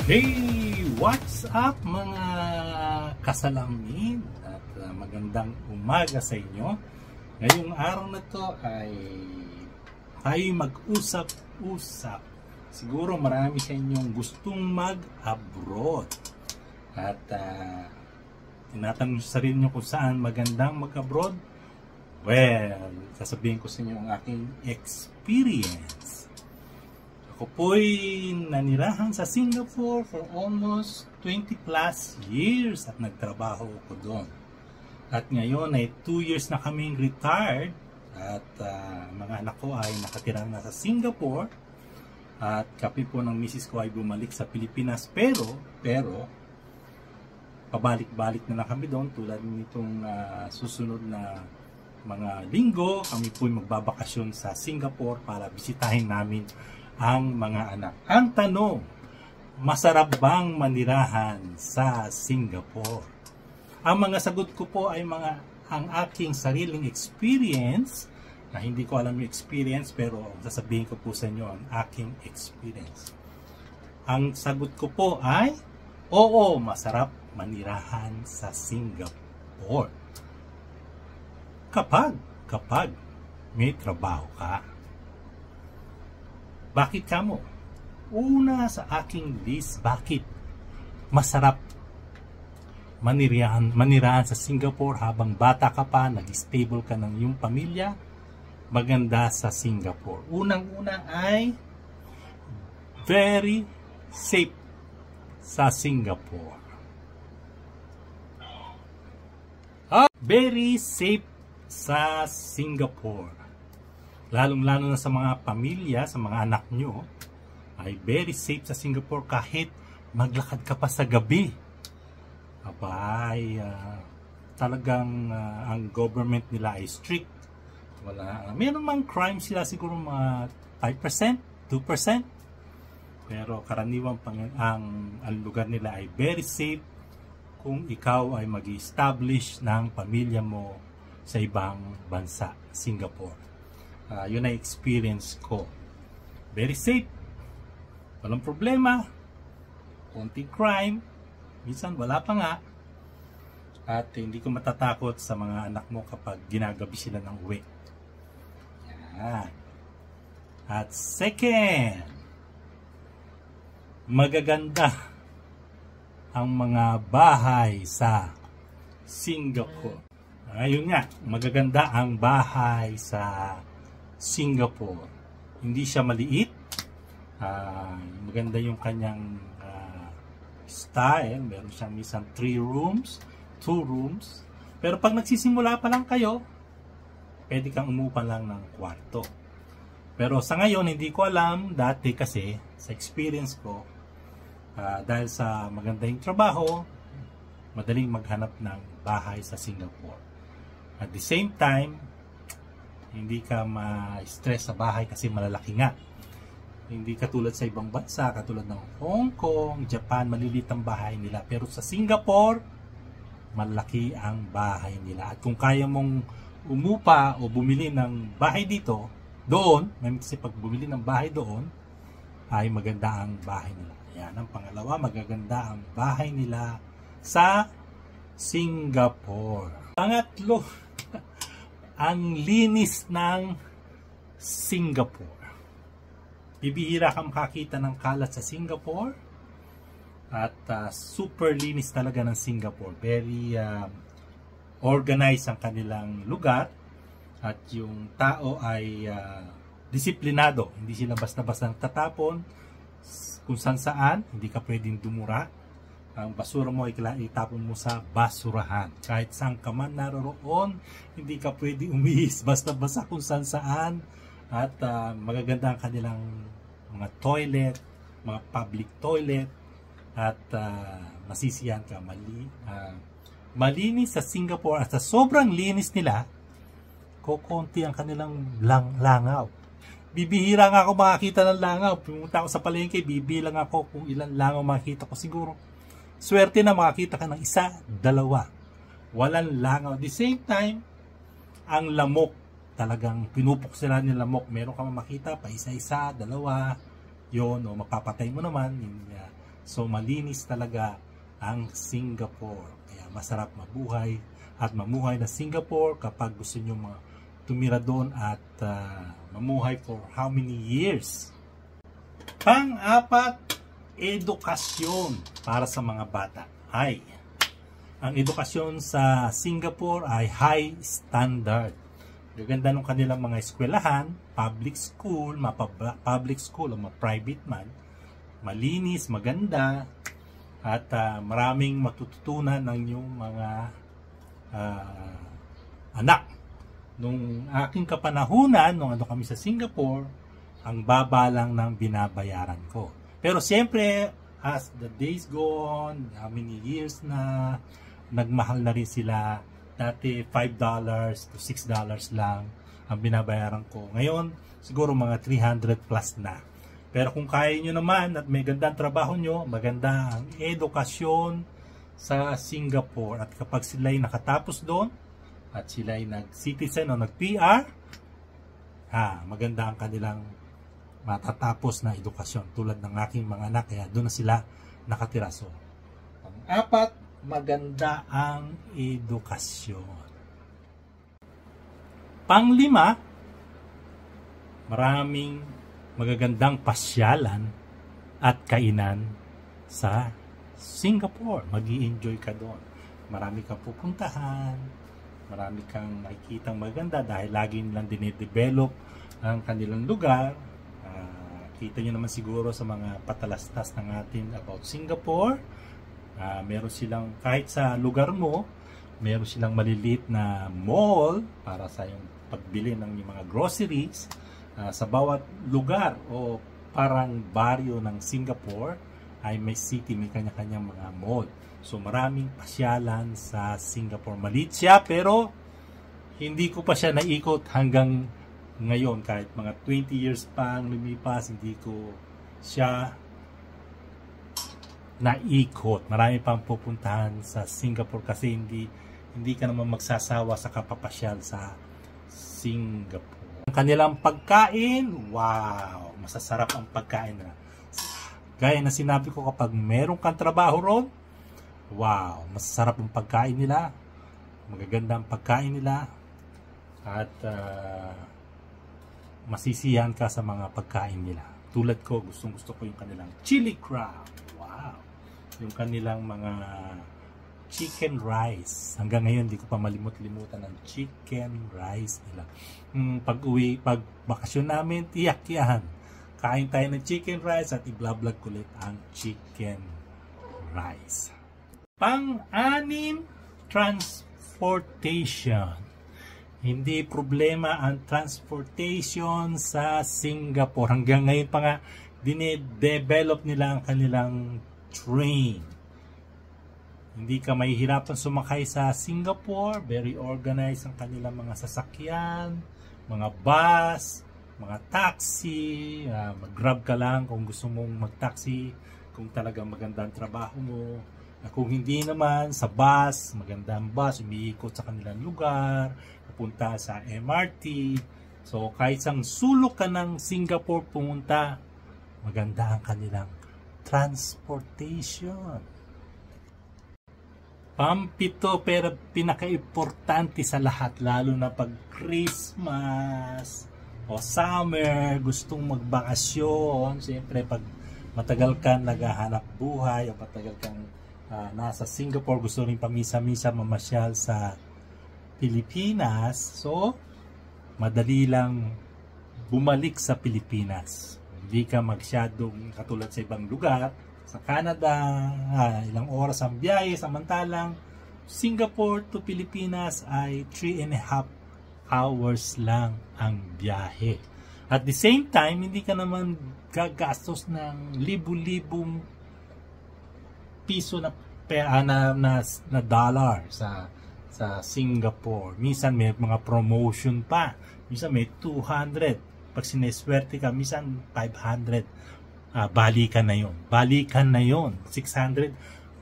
Hey! What's up mga kasalamin? At magandang umaga sa inyo. Ngayong araw na to ay tayo mag-usap-usap. Siguro marami sa inyong gustong mag-abroad. At tinatanong sa sarili nyo kung saan magandang mag-abroad. Well, sasabihin ko sa inyo ang aking experience. Ako po'y nanirahan sa Singapore for almost 20 plus years at nagtrabaho ko doon. At ngayon ay 2 years na kaming retired at mga anak ko ay nakatira na sa Singapore at kami po ng misis ko ay bumalik sa Pilipinas pero pabalik-balik na kami doon tulad nitong susunod na mga linggo. Kami po'y magbabakasyon sa Singapore para bisitahin namin ang mga anak. Ang tanong, masarap bang manirahan sa Singapore? Ang mga sagot ko po ay ang aking sariling experience, na hindi ko alam yung experience pero sasabihin ko po sa inyo ang aking experience. Ang sagot ko po ay, oo, masarap manirahan sa Singapore. Kapag may trabaho ka. Bakit kamo? Una sa aking list, bakit masarap manirahan sa Singapore habang bata ka pa, nag-stable ka ng iyong pamilya, maganda sa Singapore. Unang-una ay very safe sa Singapore. Very safe sa Singapore. Lalong-lalo na sa mga pamilya, sa mga anak nyo, ay very safe sa Singapore kahit maglakad ka pa sa gabi. Abay, talagang ang government nila ay strict. Meron mang crime sila siguro mga 5%, 2%. Pero karaniwang ang lugar nila ay very safe kung ikaw ay mag-establish ng pamilya mo sa ibang bansa, Singapore. Yun ay experience ko. Very safe. Walang problema. Konting crime. Minsan wala pa nga. At hindi ko matatakot sa mga anak mo kapag ginagabi sila ng uwi. Yan. At second, magaganda ang mga bahay sa Singapore. Ayun nga, magaganda ang bahay sa Singapore. Hindi siya maliit. Maganda yung kanyang style. Meron siyang minsan 3 rooms, 2 rooms. Pero pag nagsisimula pa lang kayo, pwede kang umupa lang ng kwarto. Pero sa ngayon, hindi ko alam. Dati kasi, sa experience ko, dahil sa maganda yung trabaho, madaling maghanap ng bahay sa Singapore. At the same time, hindi ka ma-stress sa bahay kasi malalaki nga. Hindi katulad sa ibang bansa, katulad ng Hong Kong, Japan, maliliit ang bahay nila. Pero sa Singapore, malaki ang bahay nila. At kung kaya mong umupa o bumili ng bahay dito, doon, kasi pag bumili ng bahay doon, ay maganda ang bahay nila. Yan ang pangalawa, magaganda ang bahay nila sa Singapore. Pangatlo, ang linis ng Singapore. Bibihira ka makakita ng kalat sa Singapore at super linis talaga ng Singapore. Very organized ang kanilang lugar at yung tao ay disiplinado. Hindi sila basta-basta tatapon kung saan, hindi ka pwedeng dumura. Ang basura mo ay itapon mo sa basurahan. Kahit saan ka man naroroon, hindi ka pwede umihis basta-basta kung saan. At magaganda ang kanilang mga toilet, mga public toilet. At masisiyahan ka. Malinis sa Singapore at sa sobrang linis nila, kukunti ang kanilang langaw. Bibihira nga ako makakita ng langaw. Pumunta ako sa palengke, bibilang ako kung ilan langaw makikita ko siguro. Swerte na makakita ka ng 1, 2. Walang langaw. At the same time, ang lamok, talagang pinupok sila ng lamok. Meron ka makita pa isa-isa, 2. Yun, o mapapatay mo naman. So malinis talaga ang Singapore. Kaya masarap mabuhay at mamuhay na Singapore kapag gusto nyo tumira doon at mamuhay for how many years. Pang-apat, edukasyon para sa mga bata. Ang edukasyon sa Singapore ay high standard. Gaganda ng kanilang mga eskwelahan, public school o private man, malinis, maganda, at maraming matututunan ng inyong mga anak. Nung aking kapanahunan, nung kami sa Singapore, ang baba lang ng binabayaran ko. Pero siyempre, as the days go on, how many years na, nagmahal na rin sila. Dati $5 to $6 lang ang binabayaran ko. Ngayon, siguro mga 300 plus na. Pero kung kaya nyo naman at may gandang trabaho nyo, maganda ang edukasyon sa Singapore. At kapag sila'y nakatapos doon, at sila'y nag-citizen o nag-PR, maganda ang kanilang matatapos na edukasyon. Tulad ng aking mga anak, kaya doon na sila nakatira. So, pang-apat, maganda ang edukasyon. Pang-lima, maraming magagandang pasyalan at kainan sa Singapore. Mag-i-enjoy ka doon. Marami kang pupuntahan, marami kang makikitang maganda dahil lagi nilang dinidevelop ang kanilang lugar. Kita nyo naman siguro sa mga patalastas ng atin about Singapore. Meron silang, kahit sa lugar mo, meron silang maliliit na mall para sa yung pagbili ng mga groceries. Sa bawat lugar o parang baryo ng Singapore ay may city, may kanya-kanyang mga mall. So maraming pasyalan sa Singapore. Maliit siya pero hindi ko pa siya naikot hanggang ngayon. Kahit mga 20 years pa ang lumipas, hindi ko siya naikot. Marami pang pupuntahan sa Singapore kasi hindi ka naman magsasawa sa kapapasyal sa Singapore. Ang kanilang pagkain, wow! Masasarap ang pagkain na. Gaya na sinabi ko, kapag meron kang trabaho ron, wow! Masasarap ang pagkain nila. Magaganda ang pagkain nila. At masisiyahan ka sa mga pagkain nila. Tulad ko, gustong-gusto ko yung kanilang chili crab. Wow! Yung kanilang mga chicken rice. Hanggang ngayon, di ko pa malimut-limutan ng chicken rice nila. Pag bakasyon namin, tiyak yan. Kain tayo ng chicken rice at i-vlog ko ulit ang chicken rice. Pang-anim, transportation. Hindi problema ang transportation sa Singapore. Hanggang ngayon pa nga, dinedevelop nila ang kanilang train. Hindi ka mahihirapan sumakay sa Singapore. Very organized ang kanilang mga sasakyan, mga bus, mga taxi. Mag-grab ka lang kung gusto mong mag-taxi, kung talagang maganda ang trabaho mo. Kung hindi naman, sa bus, magandang bus, umiikot sa kanilang lugar, pupunta sa MRT. So, kahit sang sulok ka ng Singapore pumunta, maganda ang kanilang transportation. Pampito, pero pinaka-importante sa lahat, lalo na pag Christmas o summer, gustong magbakasyon. Siyempre, pag matagal kang naghahanap buhay o matagal kang nasa Singapore, gusto rin pamisa-misa mamasyal sa Pilipinas, so madali lang bumalik sa Pilipinas. Hindi ka masyadong katulad sa ibang lugar. Sa Canada, ilang oras ang biyahe, samantalang Singapore to Pilipinas ay 3.5 hours lang ang biyahe. At the same time, hindi ka naman gagastos ng libu-libong piso na dollar sa Singapore. Minsan may mga promotion pa. Minsan may 200. Pag sineswerte ka, minsan 500. Balikan na yon. Balikan na yon. 600.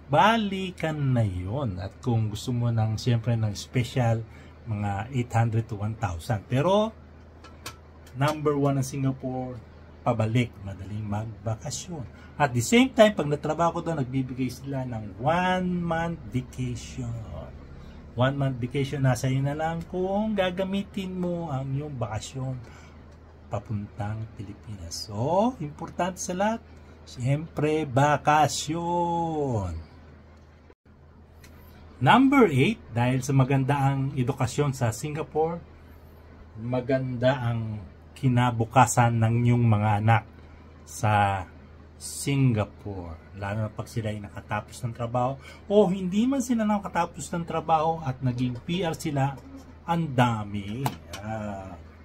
Balikan na yon. At kung gusto mo ng, siyempre, ng special, mga 800 to 1,000. Pero, number 1 ng Singapore, pabalik, madaling magbakasyon. At the same time, pag natrabaho ko doon, nagbibigay sila ng 1-month vacation. 1-month vacation, nasa iyo na lang kung gagamitin mo ang iyong bakasyon papuntang Pilipinas. So, importante sa lahat, siyempre, bakasyon. Number 8, dahil sa maganda ang edukasyon sa Singapore, maganda ang kinabukasan ng iyong mga anak sa Singapore. Lalo na pag sila ay nakatapos ng trabaho o hindi man sila nakatapos ng trabaho at naging PR sila, ang dami.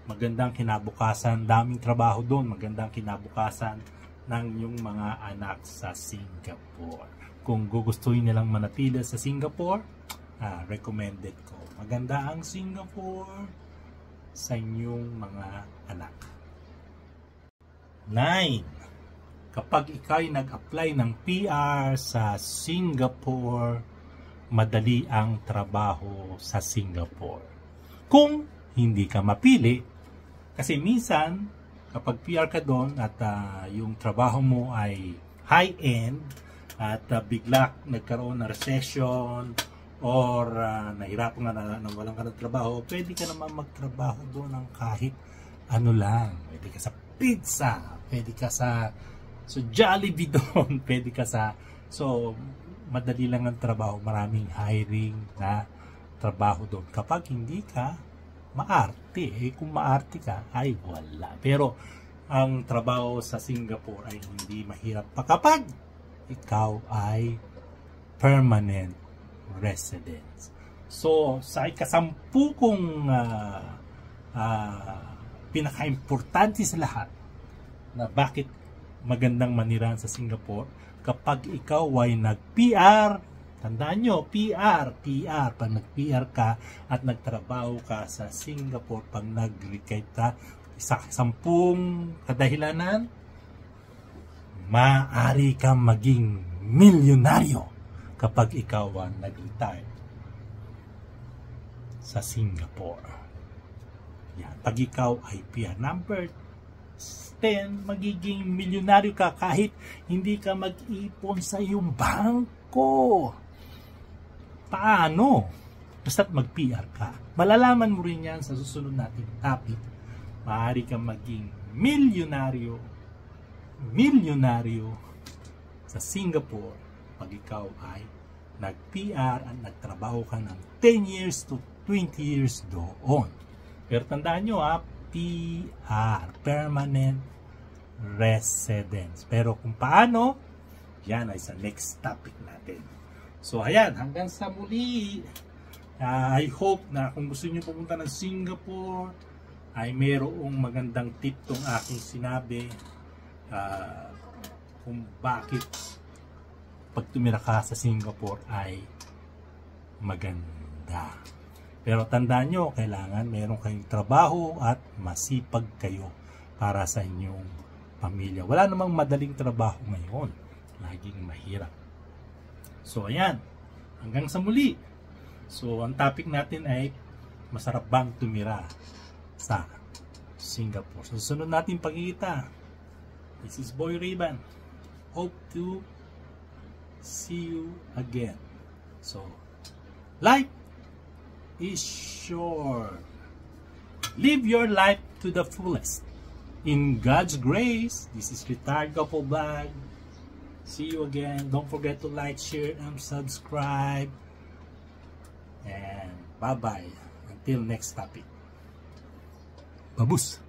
Magandang kinabukasan, daming trabaho doon, magandang kinabukasan ng iyong mga anak sa Singapore. Kung gugustuhin nilang manatili sa Singapore, recommended ko. Maganda ang Singapore sa inyong mga anak. 9. Kapag ikaw ay nag-apply ng PR sa Singapore, madali ang trabaho sa Singapore. Kung hindi ka mapili, kasi minsan, kapag PR ka doon at yung trabaho mo ay high-end at bigla nagkaroon ng recession or nahirapan ka na walang ka ng trabaho, pwede ka naman magtrabaho doon ng kahit ano lang. Pwede ka sa pizza, pwede ka sa Jollibee doon, pwede ka sa... So, madali lang ang trabaho, maraming hiring na trabaho doon. Kapag hindi ka maarte, kung maarte ka, ay wala. Pero, ang trabaho sa Singapore ay hindi mahirap pa kapag ikaw ay permanent residence. So, sa ikasampu kong pinaka-importante sa lahat na bakit magandang manirahan sa Singapore, kapag ikaw ay nag-PR, tandaan nyo, PR, pag nag-PR ka at nagtrabaho ka sa Singapore, pag nag-recite ka, isa 10 kadahilanan, maaari kang maging milyonaryo kapag ikaw ang nag-retire sa Singapore. Yan. Pag ikaw ay PR. Number 10, magiging milyonaryo ka kahit hindi ka mag-ipon sa iyong bangko. Paano? Basta't mag-PR ka. Malalaman mo rin yan sa susunod nating topic. Maaari kang maging milyonaryo sa Singapore pag ikaw ay nag-PR at nagtrabaho ka ng 10 years to 20 years doon. Pero tandaan nyo PR, permanent residence. Pero kung paano, yan ay sa next topic natin. So ayan, hanggang sa muli. I hope na kung gusto nyo pumunta ng Singapore, ay mayroong magandang tip tong aking sinabi kung bakit pag tumira ka sa Singapore ay maganda. Pero tandaan nyo, kailangan meron kayong trabaho at masipag kayo para sa inyong pamilya. Wala namang madaling trabaho ngayon. Laging mahirap. So ayan, hanggang sa muli. So ang topic natin ay masarap bang tumira sa Singapore. So susunod natin pagkikita. This is Boy Ray-Ban. Hope to see you again. So, life is short. Live your life to the fullest. In God's grace, this is Retired Couple Vlog. See you again. Don't forget to like, share, and subscribe. And bye-bye. Until next topic. Babus!